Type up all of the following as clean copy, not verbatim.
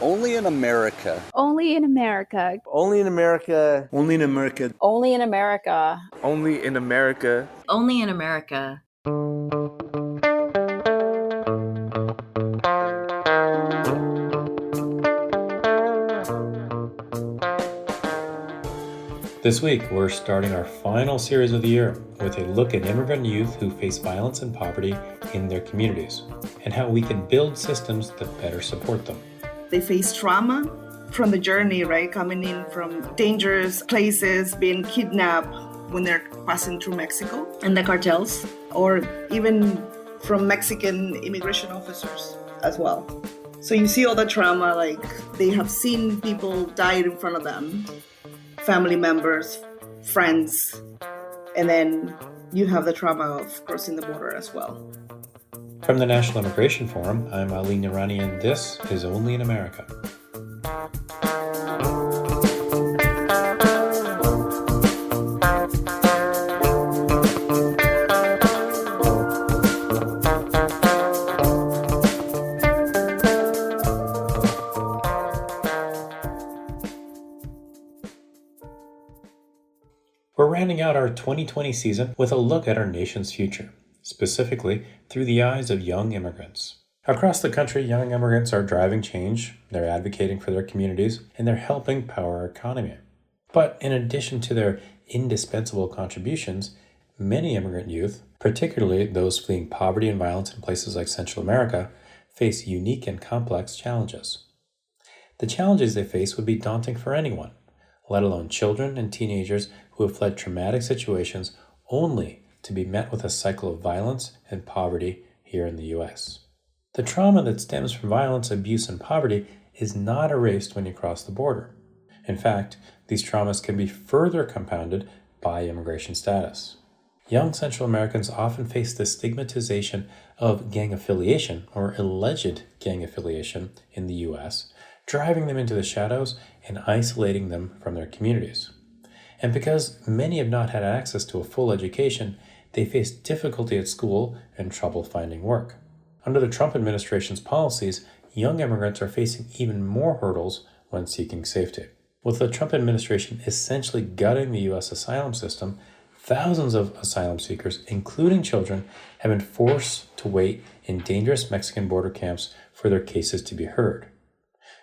Only in America. Only in America. Only in America. Only in America. Only in America. Only in America. Only in America. This week, we're starting our final series of the year with a look at immigrant youth who face violence and poverty in their communities, and how we can build systems that better support them. They face trauma from the journey, right? Coming in from dangerous places, being kidnapped when they're passing through Mexico and the cartels, or even from Mexican immigration officers as well. So you see all the trauma, like they have seen people die in front of them, family members, friends, and then you have the trauma of crossing the border as well. From the National Immigration Forum, I'm Ali Nirani, and this is Only in America. We're rounding out our 2020 season with a look at our nation's future, specifically through the eyes of young immigrants. Across the country, young immigrants are driving change, they're advocating for their communities, and they're helping power our economy. But in addition to their indispensable contributions, many immigrant youth, particularly those fleeing poverty and violence in places like Central America, face unique and complex challenges. The challenges they face would be daunting for anyone, let alone children and teenagers who have fled traumatic situations only to be met with a cycle of violence and poverty here in the U.S. The trauma that stems from violence, abuse, and poverty is not erased when you cross the border. In fact, these traumas can be further compounded by immigration status. Young Central Americans often face the stigmatization of gang affiliation or alleged gang affiliation in the U.S., driving them into the shadows and isolating them from their communities. And because many have not had access to a full education, they face difficulty at school and trouble finding work. Under the Trump administration's policies, young immigrants are facing even more hurdles when seeking safety. With the Trump administration essentially gutting the U.S. asylum system, thousands of asylum seekers, including children, have been forced to wait in dangerous Mexican border camps for their cases to be heard.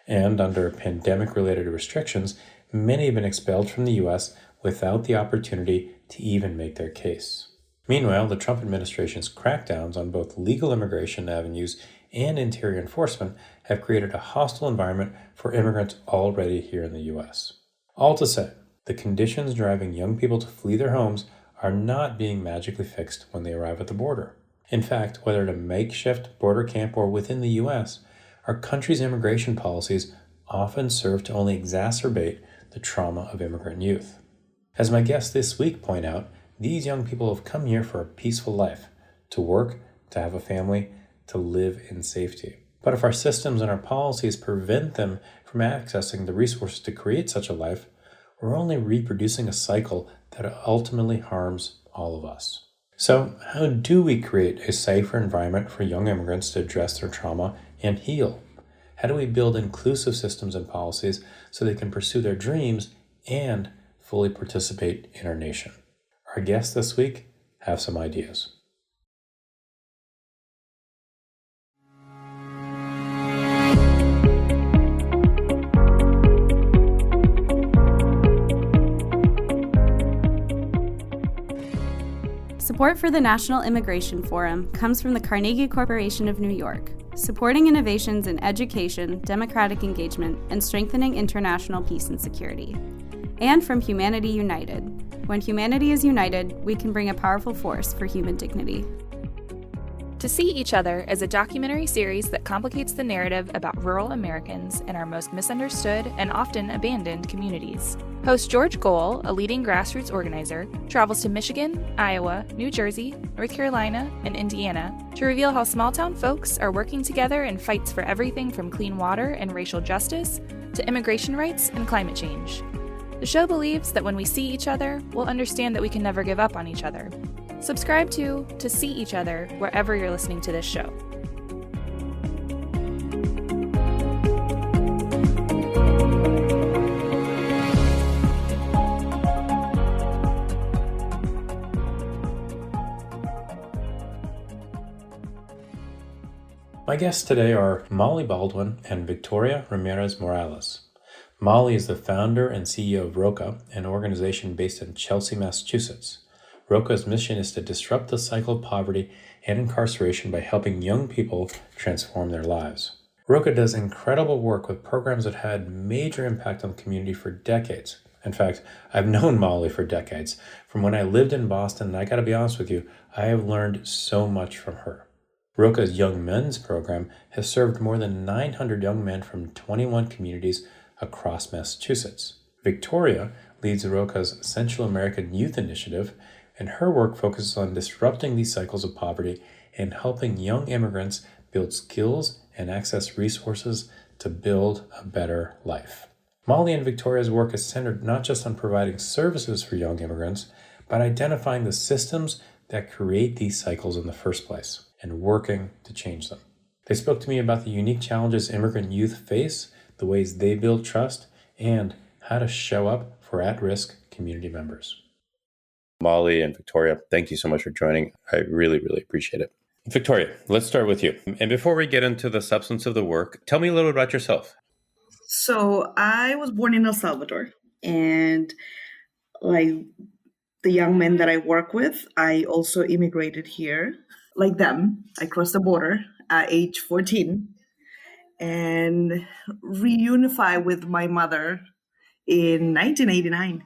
And under pandemic-related restrictions, many have been expelled from the U.S. without the opportunity to even make their case. Meanwhile, the Trump administration's crackdowns on both legal immigration avenues and interior enforcement have created a hostile environment for immigrants already here in the U.S. All to say, the conditions driving young people to flee their homes are not being magically fixed when they arrive at the border. In fact, whether at a makeshift border camp or within the U.S., our country's immigration policies often serve to only exacerbate the trauma of immigrant youth. As my guests this week point out, these young people have come here for a peaceful life, to work, to have a family, to live in safety. But if our systems and our policies prevent them from accessing the resources to create such a life, we're only reproducing a cycle that ultimately harms all of us. So, how do we create a safer environment for young immigrants to address their trauma and heal? How do we build inclusive systems and policies so they can pursue their dreams and fully participate in our nation? Our guests this week have some ideas. Support for the National Immigration Forum comes from the Carnegie Corporation of New York, supporting innovations in education, democratic engagement, and strengthening international peace and security. And from Humanity United. When humanity is united, we can bring a powerful force for human dignity. To See Each Other is a documentary series that complicates the narrative about rural Americans in our most misunderstood and often abandoned communities. Host George Gohl, a leading grassroots organizer, travels to Michigan, Iowa, New Jersey, North Carolina, and Indiana to reveal how small-town folks are working together in fights for everything from clean water and racial justice to immigration rights and climate change. The show believes that when we see each other, we'll understand that we can never give up on each other. Subscribe to See Each Other wherever you're listening to this show. guests today are Molly Baldwin and Victoria Ramirez-Morales. Molly is the founder and CEO of Roca, an organization based in Chelsea, Massachusetts. Roca's mission is to disrupt the cycle of poverty and incarceration by helping young people transform their lives. Roca does incredible work with programs that had major impact on the community for decades. In fact, I've known Molly for decades. From when I lived in Boston, and I gotta be honest with you, I have learned so much from her. Roca's Young Men's program has served more than 900 young men from 21 communities across Massachusetts. Victoria leads Roca's Central American Youth Initiative, and her work focuses on disrupting these cycles of poverty and helping young immigrants build skills and access resources to build a better life. Molly and Victoria's work is centered not just on providing services for young immigrants, but identifying the systems that create these cycles in the first place and working to change them. They spoke to me about the unique challenges immigrant youth face, the ways they build trust, and how to show up for at-risk community members. Molly and Victoria, thank you so much for joining. I really, really appreciate it. Victoria, let's start with you. And before we get into the substance of the work, tell me a little about yourself. So I was born in El Salvador, and like the young men that I work with, I also immigrated here. Like them, I crossed the border at age 14 and reunified with my mother in 1989.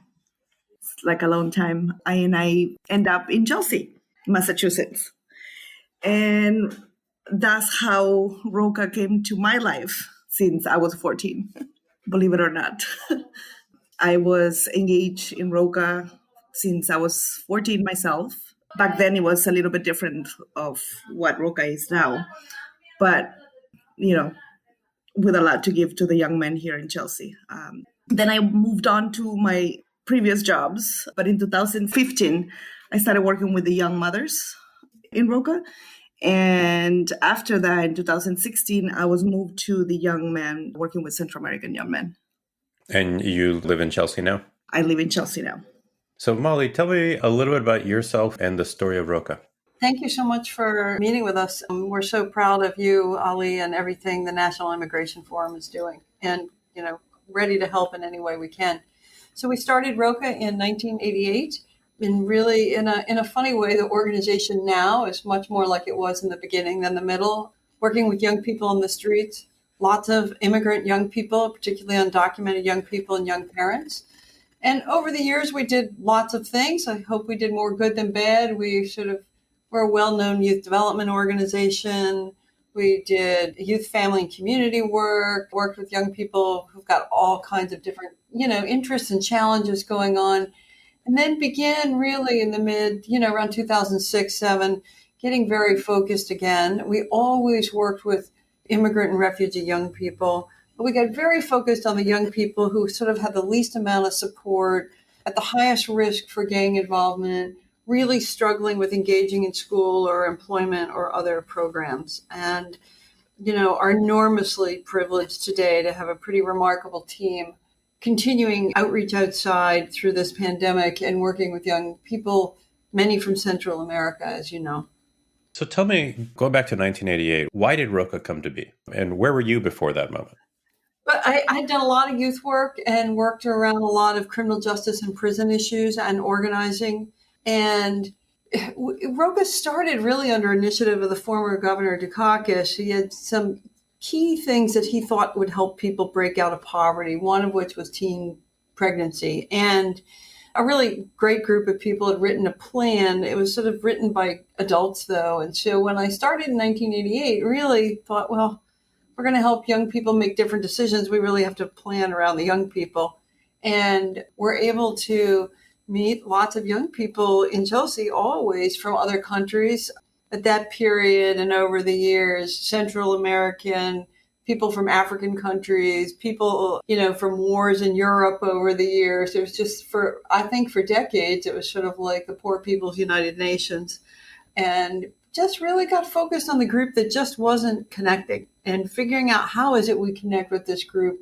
It's like a long time. I end up in Chelsea, Massachusetts. And that's how Roca came to my life since I was 14, believe it or not. I was engaged in Roca since I was 14 myself. Back then, it was a little bit different of what Roca is now, but, with a lot to give to the young men here in Chelsea. Then I moved on to my previous jobs, but in 2015, I started working with the young mothers in Roca. And after that, in 2016, I was moved to the young men, working with Central American young men. And you live in Chelsea now? I live in Chelsea now. So Molly, tell me a little bit about yourself and the story of Roca. Thank you so much for meeting with us. We're so proud of you, Ali, and everything the National Immigration Forum is doing, and ready to help in any way we can. So we started Roca in 1988, and really in a funny way, the organization now is much more like it was in the beginning than the middle, working with young people on the streets, lots of immigrant young people, particularly undocumented young people and young parents. And over the years, we did lots of things. I hope we did more good than bad. We're a well-known youth development organization. We did youth, family, and community work, worked with young people who've got all kinds of different, interests and challenges going on. And then began really in the around 2006, 2007, getting very focused again. We always worked with immigrant and refugee young people. But we got very focused on the young people who sort of had the least amount of support, at the highest risk for gang involvement, really struggling with engaging in school or employment or other programs. And, are enormously privileged today to have a pretty remarkable team continuing outreach outside through this pandemic and working with young people, many from Central America, as you know. So tell me, going back to 1988, why did Roca come to be? And where were you before that moment? But I'd done a lot of youth work and worked around a lot of criminal justice and prison issues and organizing. And Roca started really under initiative of the former governor Dukakis. He had some key things that he thought would help people break out of poverty, one of which was teen pregnancy. And a really great group of people had written a plan. It was sort of written by adults, though. And so when I started in 1988, really thought, well, we're going to help young people make different decisions. We really have to plan around the young people. And we're able to meet lots of young people in Chelsea, always from other countries. At that period and over the years, Central American, people from African countries, people, from wars in Europe over the years. It was just for decades, it was sort of like the Poor People's United Nations. And just really got focused on the group that just wasn't connecting and figuring out how is it we connect with this group.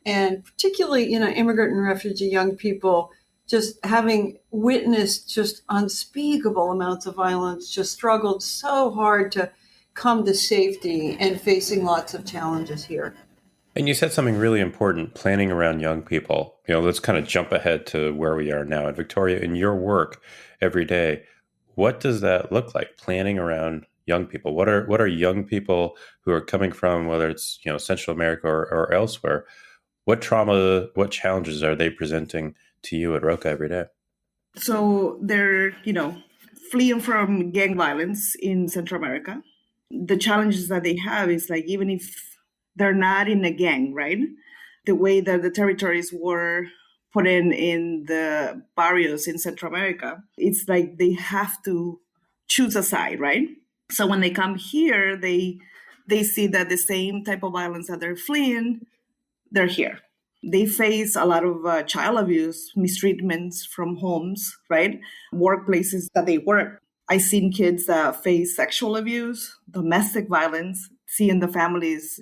And particularly, immigrant and refugee young people, just having witnessed just unspeakable amounts of violence, just struggled so hard to come to safety and facing lots of challenges here. And you said something really important, planning around young people. Let's kind of jump ahead to where we are now. And Victoria, in your work every day, what does that look like, planning around young people? What are young people who are coming from, whether it's Central America or elsewhere? What trauma, what challenges are they presenting to you at Roca every day? So they're, fleeing from gang violence in Central America. The challenges that they have is like, even if they're not in a gang, right? The way that the territories were put in the barrios in Central America, it's like they have to choose a side, right? So when they come here, they see that the same type of violence that they're fleeing, they're here. They face a lot of child abuse, mistreatments from homes, right? Workplaces that they work. I've seen kids that face sexual abuse, domestic violence, seeing the families,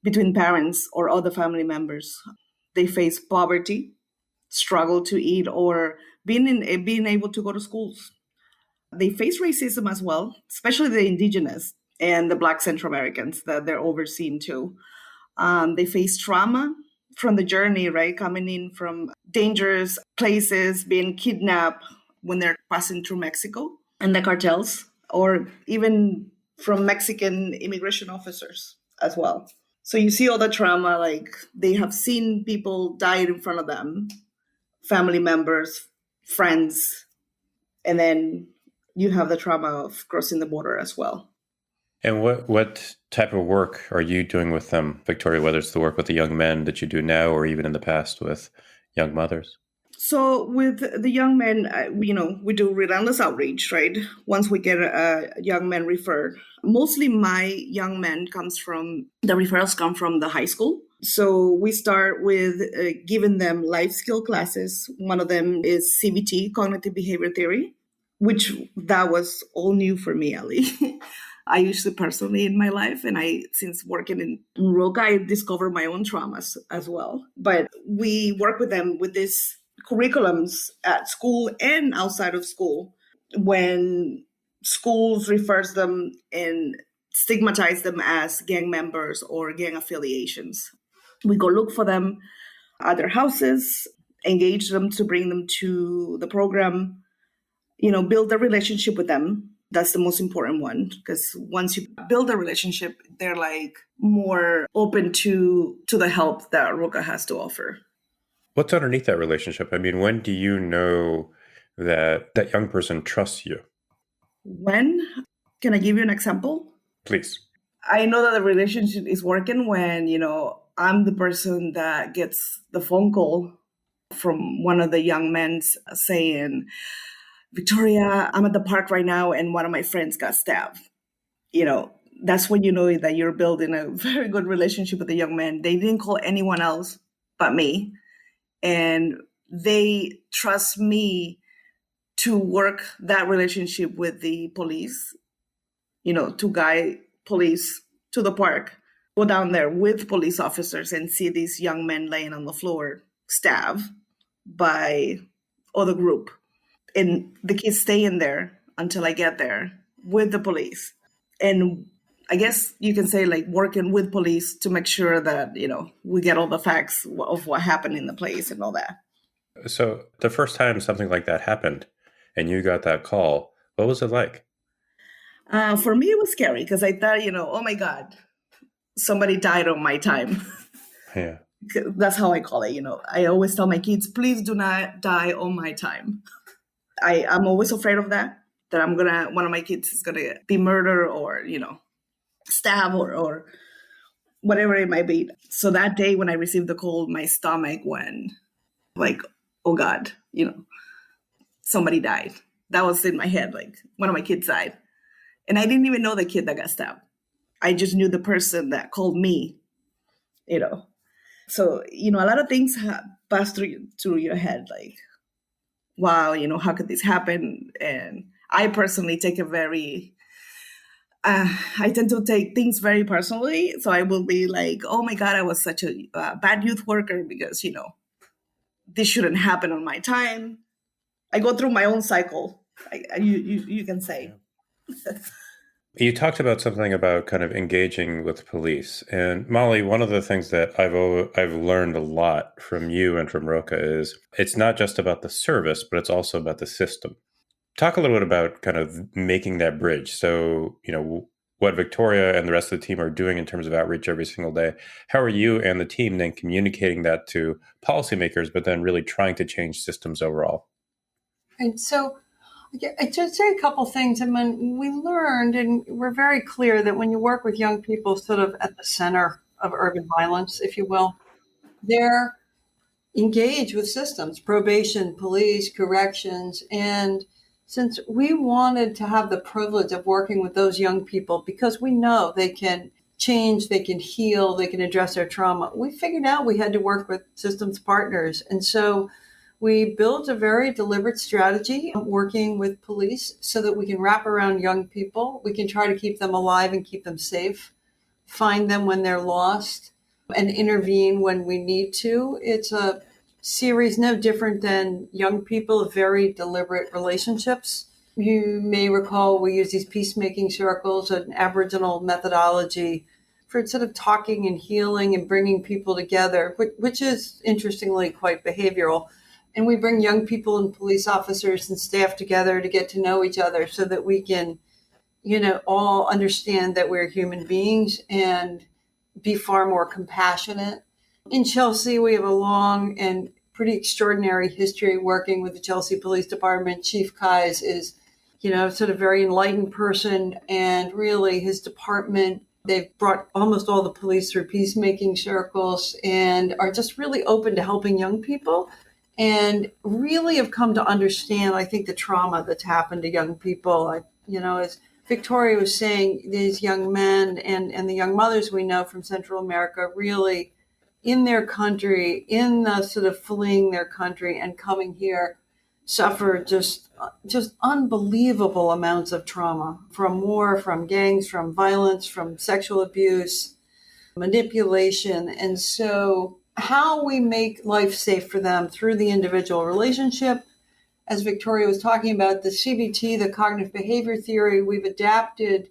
between parents or other family members. They face poverty, struggle to eat, or being able to go to schools. They face racism as well, especially the indigenous and the Black Central Americans that they're overseen too. They face trauma from the journey, right? Coming in from dangerous places, being kidnapped when they're passing through Mexico and the cartels, or even from Mexican immigration officers as well. So you see all the trauma, like they have seen people die in front of them, family members, friends, and then you have the trauma of crossing the border as well. And what type of work are you doing with them, Victoria, whether it's the work with the young men that you do now or even in the past with young mothers? So with the young men, we do relentless outreach, right? Once we get a young man referred, mostly my young men the referrals come from the high school. So we start with giving them life skill classes. One of them is CBT, cognitive behavior theory, which that was all new for me, Ali. I usually personally in my life, and since working in Roca, I discovered my own traumas as well. But we work with them with these curriculums at school and outside of school. When schools refers them and stigmatize them as gang members or gang affiliations, we go look for them at their houses, engage them to bring them to the program, build a relationship with them. That's the most important one, because once you build a relationship, they're like more open to the help that Roca has to offer. What's underneath that relationship? I mean, when do you know that that young person trusts you? When? Can I give you an example? Please. I know that the relationship is working when, I'm the person that gets the phone call from one of the young men saying, Victoria, I'm at the park right now and one of my friends got stabbed. That's when you know that you're building a very good relationship with the young man. They didn't call anyone else but me. And they trust me to work that relationship with the police, to guide police to the park, go down there with police officers and see these young men laying on the floor, stabbed by other group. And the kids stay in there until I get there with the police. And I guess you can say like working with police to make sure that, we get all the facts of what happened in the place and all that. So the first time something like that happened and you got that call, what was it like? For me, it was scary because I thought, oh my God, somebody died on my time. Yeah. That's how I call it. I always tell my kids, please do not die on my time. I'm always afraid of that one of my kids is going to be murdered or, stabbed or whatever it might be. So that day when I received the call, my stomach went like, oh God, somebody died. That was in my head, like one of my kids died. And I didn't even know the kid that got stabbed. I just knew the person that called me, So, a lot of things pass through your head, like, wow, how could this happen? And I personally take I tend to take things very personally. So I will be like, oh my God, I was such a bad youth worker because, this shouldn't happen on my time. I go through my own cycle, you can say. You talked about something about kind of engaging with police. And Molly, one of the things that I've learned a lot from you and from Roca is it's not just about the service, but it's also about the system. Talk a little bit about kind of making that bridge. So, what Victoria and the rest of the team are doing in terms of outreach every single day. How are you and the team then communicating that to policymakers, but then really trying to change systems overall? And so I just say a couple things. I mean, we learned, and we're very clear that when you work with young people sort of at the center of urban violence, if you will, they're engaged with systems, probation, police, corrections. And since we wanted to have the privilege of working with those young people, because we know they can change, they can heal, they can address their trauma, we figured out we had to work with systems partners. And so we built a very deliberate strategy working with police so that we can wrap around young people. We can try to keep them alive and keep them safe, find them when they're lost, and intervene when we need to. It's a series no different than young people of very deliberate relationships. You may recall we use these peacemaking circles, an Aboriginal methodology for sort of talking and healing and bringing people together, which is interestingly quite behavioral. And we bring young people and police officers and staff together to get to know each other so that we can, all understand that we're human beings and be far more compassionate. In Chelsea, we have a long and pretty extraordinary history working with the Chelsea Police Department. Chief Kais is, sort of very enlightened person, and really his department, they've brought almost all the police through peacemaking circles and are just really open to helping young people. And really have come to understand, I think, the trauma that's happened to young people. As Victoria was saying, these young men and the young mothers we know from Central America really in their country, in the sort of fleeing their country and coming here, suffer just unbelievable amounts of trauma from war, from gangs, from violence, from sexual abuse, manipulation. And so how we make life safe for them through the individual relationship. As Victoria was talking about, the CBT, the cognitive behavior theory, we've adapted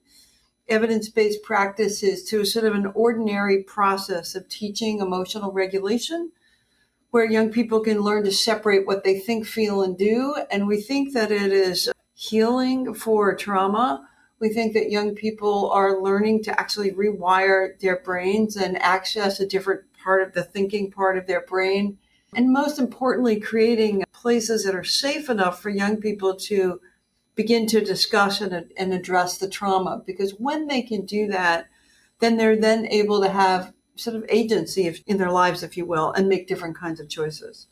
evidence-based practices to sort of an ordinary process of teaching emotional regulation, where young people can learn to separate what they think, feel, and do. And we think that it is healing for trauma. We think that young people are learning to actually rewire their brains and access a different part of the thinking part of their brain. And most importantly, creating places that are safe enough for young people to begin to discuss and address the trauma. Because when they can do that, then they're then able to have sort of agency in their lives, if you will, and make different kinds of choices.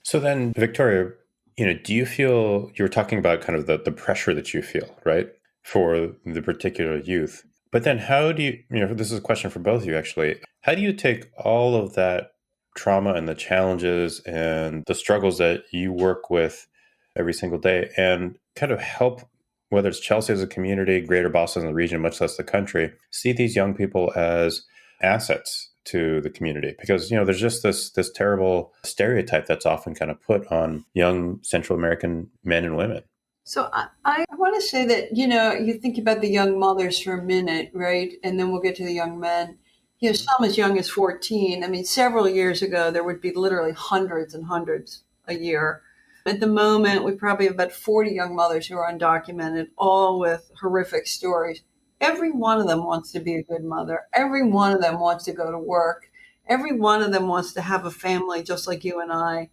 So then, Victoria, do you feel, you were talking about kind of the pressure that you feel, right, for the particular youth. But then how do you, this is a question for both of you, actually. How do you take all of that trauma and the challenges and the struggles that you work with every single day and kind of help, whether it's Chelsea as a community, greater Boston, the region, much less the country, see these young people as assets to the community? Because, there's just this terrible stereotype that's often kind of put on young Central American men and women. So I want to say that, you think about the young mothers for a minute, right? And then we'll get to the young men. Some as young as 14. I mean, several years ago, there would be literally hundreds and hundreds a year. At the moment, we probably have about 40 young mothers who are undocumented, all with horrific stories. Every one of them wants to be a good mother. Every one of them wants to go to work. Every one of them wants to have a family just like you and I.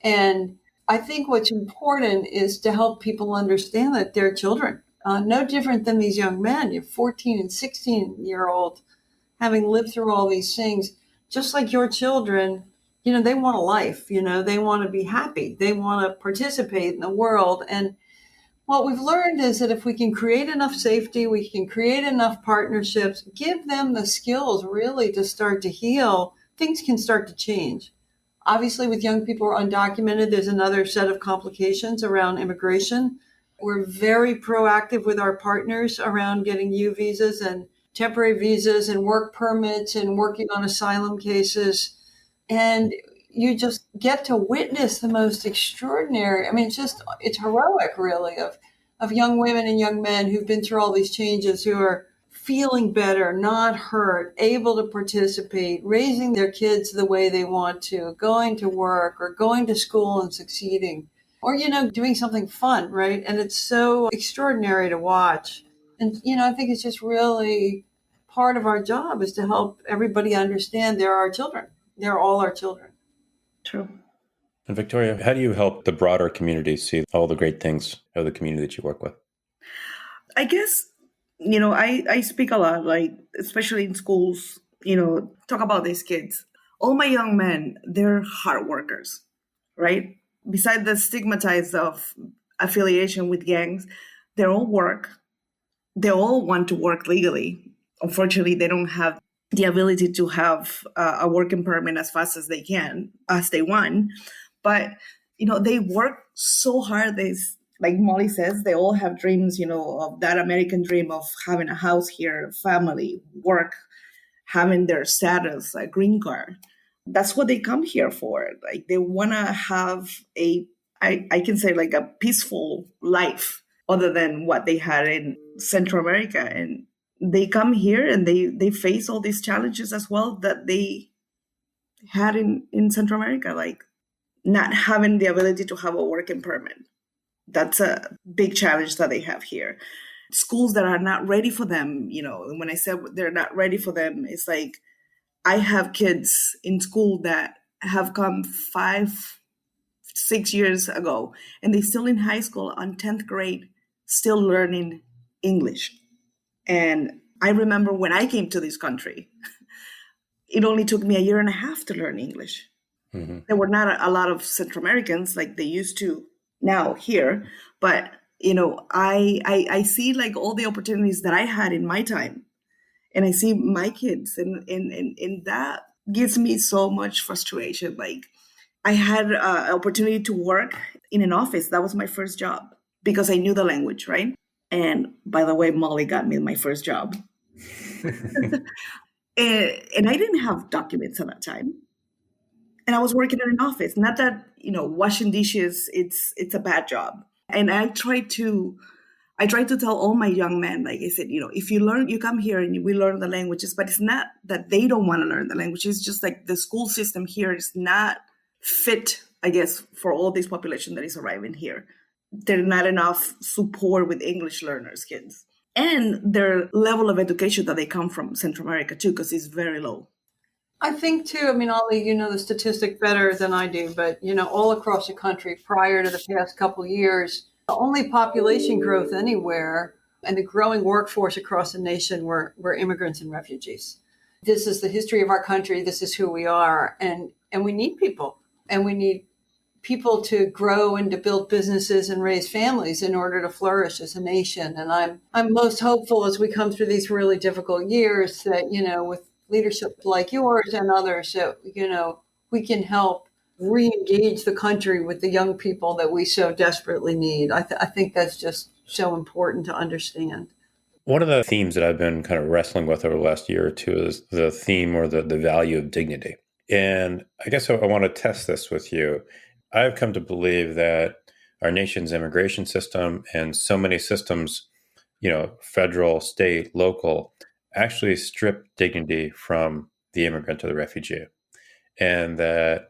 And I think what's important is to help people understand that they're children, no different than these young men. You're 14 and 16-year-old, having lived through all these things, just like your children, they want a life, they want to be happy. They want to participate in the world. And what we've learned is that if we can create enough safety, we can create enough partnerships, give them the skills really to start to heal, things can start to change. Obviously, with young people who are undocumented, there's another set of complications around immigration. We're very proactive with our partners around getting U visas and temporary visas and work permits and working on asylum cases. And you just get to witness the most extraordinary, it's heroic, really, of of young women and young men who've been through all these changes, who are feeling better, not hurt, able to participate, raising their kids the way they want to, going to work or going to school and succeeding, or, doing something fun, right? And it's so extraordinary to watch. And, I think it's just really part of our job is to help everybody understand they're our children. They're all our children. True. And Victoria, how do you help the broader community see all the great things of the community that you work with? I guess, I speak a lot, like, especially in schools, talk about these kids. All my young men, they're hard workers, right? Beside the stigmatized of affiliation with gangs, they all work. They all want to work legally. Unfortunately, they don't have the ability to have a working permit as fast as they can, as they want. But, they work so hard. Like Molly says, they all have dreams, of that American dream of having a house here, family, work, having their status, a green card. That's what they come here for. Like, they want to have I can say, like, a peaceful life other than what they had in Central America. And they come here and they face all these challenges as well that they had in Central America, like not having the ability to have a working permit. That's a big challenge that they have here. Schools that are not ready for them, when I said they're not ready for them, it's like I have kids in school that have come 5-6 years ago, and they're still in high school on 10th grade, still learning English. And I remember when I came to this country, it only took me 1.5 years to learn English. Mm-hmm. There were not a lot of Central Americans like they used to now here, but I see like all the opportunities that I had in my time, and I see my kids, and that gives me so much frustration. Like, I had an opportunity to work in an office. That was my first job because I knew the language, right? And by the way, Molly got me my first job. and I didn't have documents at that time. And I was working in an office. Not that, washing dishes, it's a bad job. And I try to tell all my young men, like I said, if you come here and we learn the languages, but it's not that they don't want to learn the language. It's just like the school system here is not fit, I guess, for all this population that is arriving here. There's not enough support with English learners, kids. And their level of education that they come from Central America too, because it's very low. I think too, Ollie, you know the statistic better than I do, but, all across the country prior to the past couple of years, the only population growth anywhere and the growing workforce across the nation were immigrants and refugees. This is the history of our country. This is who we are. And we need people. And we need people to grow and to build businesses and raise families in order to flourish as a nation. And I'm most hopeful as we come through these really difficult years that, with leadership like yours and others, that, we can help re-engage the country with the young people that we so desperately need. I think that's just so important to understand. One of the themes that I've been kind of wrestling with over the last year or two is the theme or the value of dignity. And I guess I want to test this with you. I've come to believe that our nation's immigration system and so many systems, federal, state, local, actually strip dignity from the immigrant or the refugee. And that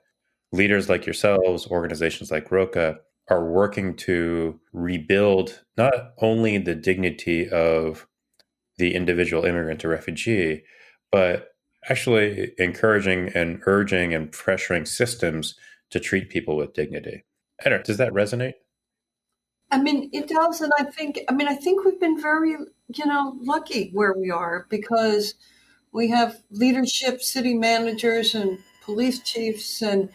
leaders like yourselves, organizations like Roca, are working to rebuild not only the dignity of the individual immigrant or refugee, but actually encouraging and urging and pressuring systems to treat people with dignity. I don't know, does that resonate? It does. And I think we've been very, lucky where we are because we have leadership, city managers and police chiefs and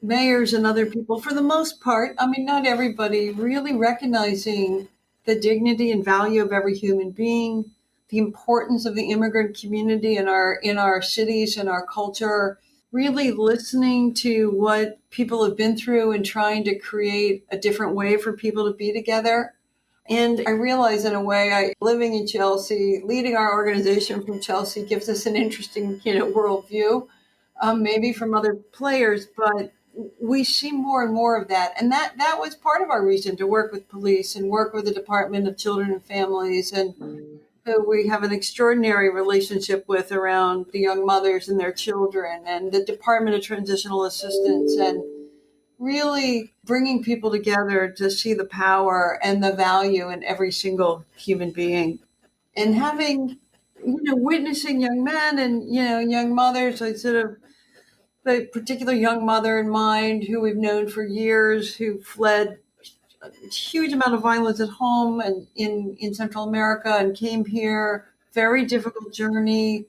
mayors and other people, for the most part, not everybody, really recognizing the dignity and value of every human being, the importance of the immigrant community in our cities and our culture, really listening to what people have been through and trying to create a different way for people to be together. And I realize in a way, living in Chelsea, leading our organization from Chelsea gives us an interesting, worldview, maybe from other players. But, we see more and more of that. And that was part of our reason to work with police and work with the Department of Children and Families, and who we have an extraordinary relationship with around the young mothers and their children, and the Department of Transitional Assistance, and really bringing people together to see the power and the value in every single human being. And having, witnessing young men and, young mothers, I sort of, the particular young mother in mind who we've known for years, who fled a huge amount of violence at home and in Central America and came here, very difficult journey,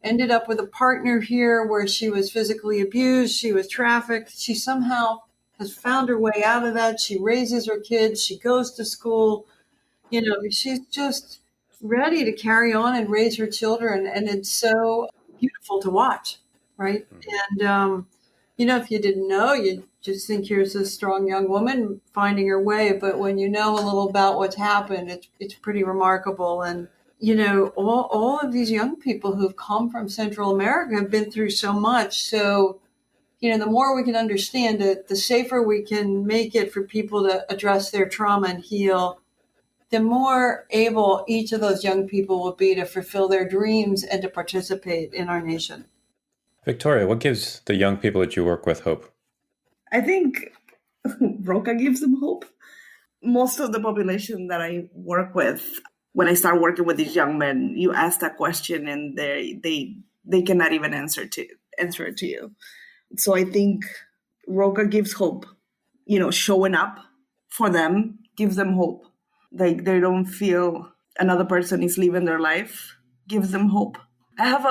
ended up with a partner here where she was physically abused, she was trafficked. She somehow has found her way out of that. She raises her kids, she goes to school, she's just ready to carry on and raise her children. And it's so beautiful to watch, right? And, if you didn't know, you'd just think here's this strong young woman finding her way. But when you know a little about what's happened, it's pretty remarkable. And, all of these young people who've come from Central America have been through so much. So, the more we can understand it, the safer we can make it for people to address their trauma and heal, the more able each of those young people will be to fulfill their dreams and to participate in our nation. Victoria, what gives the young people that you work with hope? I think Roca gives them hope. Most of the population that I work with, when I start working with these young men, you ask that question and they cannot even answer it to you. So I think Roca gives hope. Showing up for them gives them hope. Like they don't feel another person is living their life, gives them hope. I have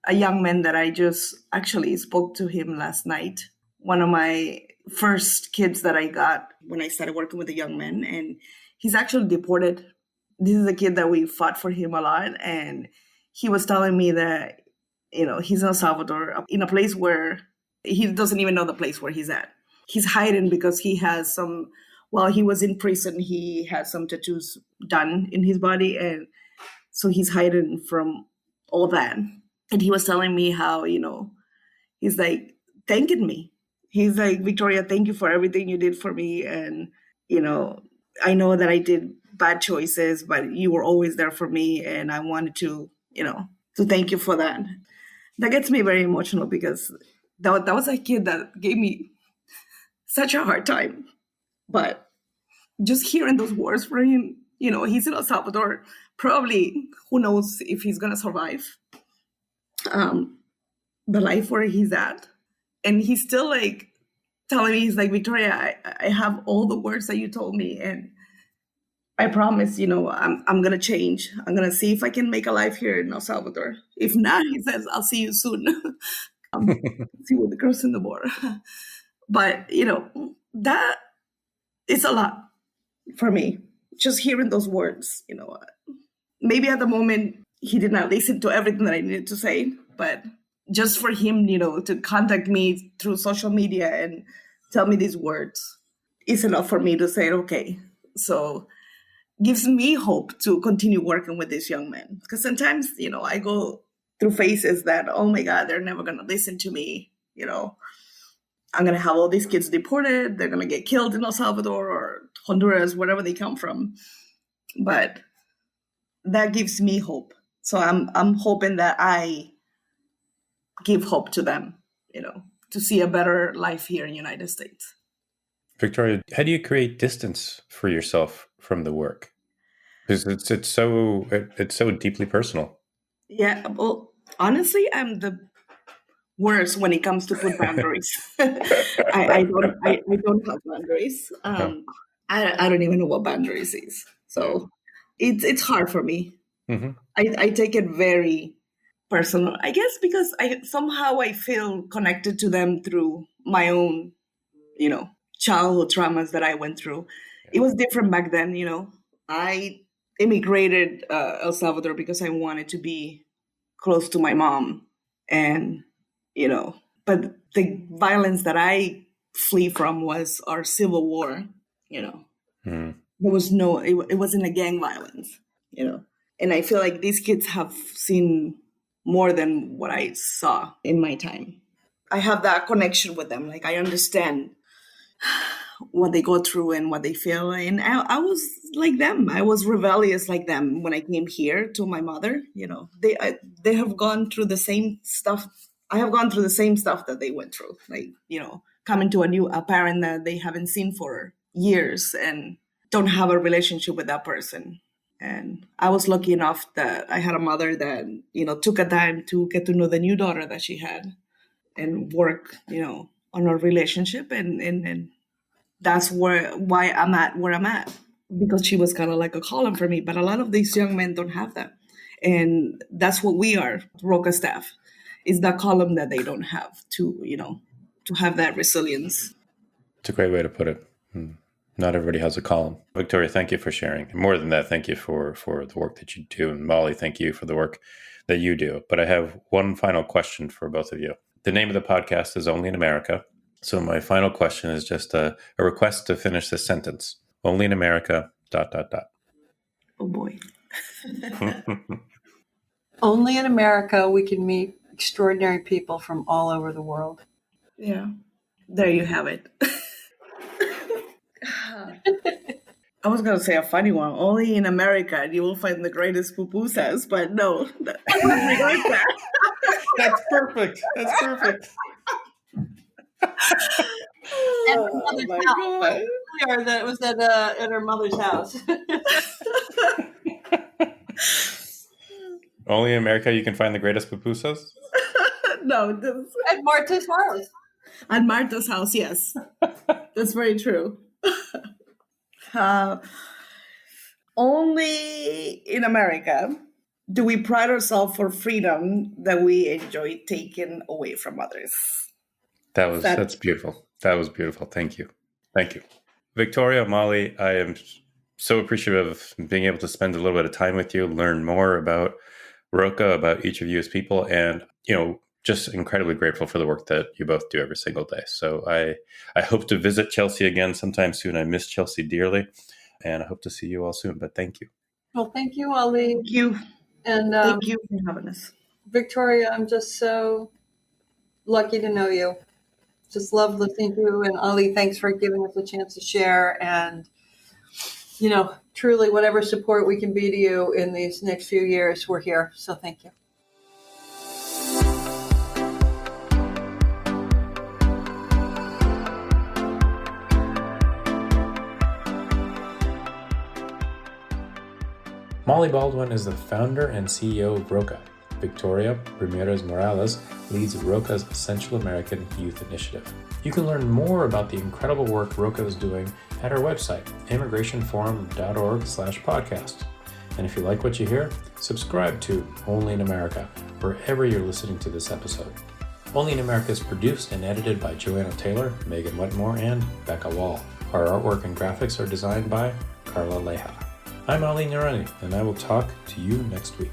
a young man that I just actually spoke to him last night. One of my first kids that I got when I started working with the young men, and he's actually deported. This is a kid that we fought for him a lot, and he was telling me that, he's in El Salvador, in a place where he doesn't even know the place where he's at. He's hiding because he has while he was in prison, he had some tattoos done in his body, and so he's hiding from all that. And he was telling me how, he's like, thanking me. He's like, Victoria, thank you for everything you did for me. And, I know that I did bad choices, but you were always there for me. And I wanted to thank you for that. That gets me very emotional because that was a kid that gave me such a hard time. But just hearing those words from him, he's in El Salvador. Probably, who knows if he's going to survive the life where he's at. And he's still like telling me, he's like, Victoria, I have all the words that you told me. And I promise, I'm going to change. I'm going to see if I can make a life here in El Salvador. If not, he says, I'll see you soon. See what the girls in the border. But, that is a lot for me. Just hearing those words, maybe at the moment he did not listen to everything that I needed to say, but just for him, to contact me through social media and tell me these words is enough for me to say, okay. So gives me hope to continue working with these young men. Because sometimes, I go through phases that, oh my God, they're never going to listen to me. I'm going to have all these kids deported. They're going to get killed in El Salvador or Honduras, wherever they come from. But that gives me hope. So I'm hoping that I give hope to them, to see a better life here in the United States. Victoria, how do you create distance for yourself from the work? Because it's so deeply personal. Yeah, well, honestly, I'm the worst when it comes to put boundaries. I don't have boundaries. I don't even know what boundaries is. So it's hard for me. Mm-hmm. I take it very personal, I guess, because I feel connected to them through my own, childhood traumas that I went through. It was different back then, I immigrated El Salvador because I wanted to be close to my mom. And, but the violence that I flee from was our civil war, There was it wasn't a gang violence, And I feel like these kids have seen more than what I saw in my time. I have that connection with them. Like I understand what they go through and what they feel. And I was like them. I was rebellious like them when I came here to my mother. They have gone through the same stuff. I have gone through the same stuff that they went through. Like, coming to a parent that they haven't seen for years and don't have a relationship with that person. And I was lucky enough that I had a mother that, took a time to get to know the new daughter that she had and work, on our relationship. And that's why I'm at where I'm at, because she was kind of like a column for me. But a lot of these young men don't have that. And that's what we are, Roca staff, is that column that they don't have to have that resilience. It's a great way to put it. Not everybody has a column. Victoria, thank you for sharing. And more than that, thank you for the work that you do. And Molly, thank you for the work that you do. But I have one final question for both of you. The name of the podcast is Only in America. So my final question is just a request to finish this sentence. Only in America, ... Oh, boy. Only in America we can meet extraordinary people from all over the world. Yeah. There you have it. I was going to say a funny one. Only in America you will find the greatest pupusas, but no. That's perfect. That's perfect. At her mother's house. That was at her mother's house. Only in America you can find the greatest pupusas? No. At Marta's house. At Marta's house, yes. That's very true. Only in America do we pride ourselves for freedom that we enjoy taking away from others. That's beautiful. That was beautiful. Thank you. Thank you. Victoria, Molly, I am so appreciative of being able to spend a little bit of time with you, learn more about Roca, about each of you as people, and, just incredibly grateful for the work that you both do every single day. So I hope to visit Chelsea again sometime soon. I miss Chelsea dearly, and I hope to see you all soon. But thank you. Well, thank you, Ali. Thank you. And thank you for having us. Victoria, I'm just so lucky to know you. Just love listening to you. And Ali, thanks for giving us a chance to share. And, truly whatever support we can be to you in these next few years, we're here. So thank you. Molly Baldwin is the founder and CEO of Roca. Victoria Ramirez-Morales leads Roca's Central American Youth Initiative. You can learn more about the incredible work Roca is doing at our website, immigrationforum.org/podcast. And if you like what you hear, subscribe to Only in America, wherever you're listening to this episode. Only in America is produced and edited by Joanna Taylor, Megan Wetmore, and Becca Wall. Our artwork and graphics are designed by Carla Leja. I'm Ali Narani, and I will talk to you next week.